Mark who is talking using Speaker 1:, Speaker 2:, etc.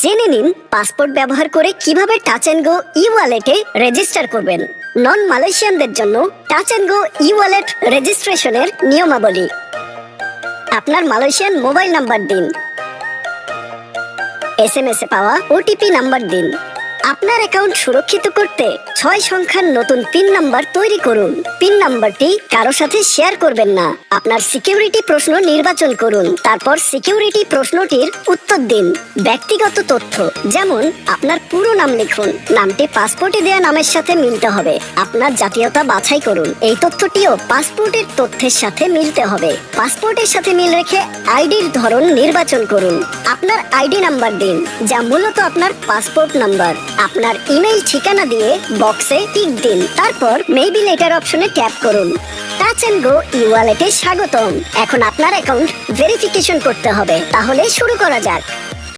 Speaker 1: জেনে নিন পাসপোর্ট ব্যবহার করে কিভাবে টাচ এন্ড গো ই ওয়ালেটে রেজিস্টার করবেন। নন মালয়েশিয়ানদের জন্য touch and go e wallet রেজিস্ট্রেশনের নিয়মাবলী। আপনার মালয়েশিয়ান মোবাইল নাম্বার দিন। এসএমএস এ পাওয়া ওটিপি নাম্বার দিন। আপনার অ্যাকাউন্ট সুরক্ষিত করতে 6 সংখ্যার নতুন পিন নাম্বার তৈরি করুন। পিন নাম্বারটি কারো সাথে শেয়ার করবেন না। আপনার সিকিউরিটি প্রশ্ন নির্বাচন করুন, তারপর সিকিউরিটি প্রশ্নটির উত্তর দিন। ব্যক্তিগত তথ্য যেমন আপনার পুরো নাম লিখুন। নামটি পাসপোর্টে দেওয়া নামের সাথে মিলতে হবে। আপনার জাতীয়তা বাছাই করুন। এই তথ্যটিও পাসপোর্টের তথ্যের সাথে মিলতে হবে। পাসপোর্টের সাথে মিল রেখে আইডির ধরন নির্বাচন করুন। আপনার আইডি নাম্বার দিন, যা মূলত আপনার পাসপোর্ট নাম্বার। আপনার ইমেইল ঠিকানা দিয়ে বক্সে টিক দিন, তারপর মেবি লেটার অপশনে ট্যাপ করুন। টাচ এন্ড গো ই ওয়ালেটে স্বাগতম। এখন আপনার অ্যাকাউন্ট ভেরিফিকেশন করতে হবে, তাহলে শুরু করা যাক।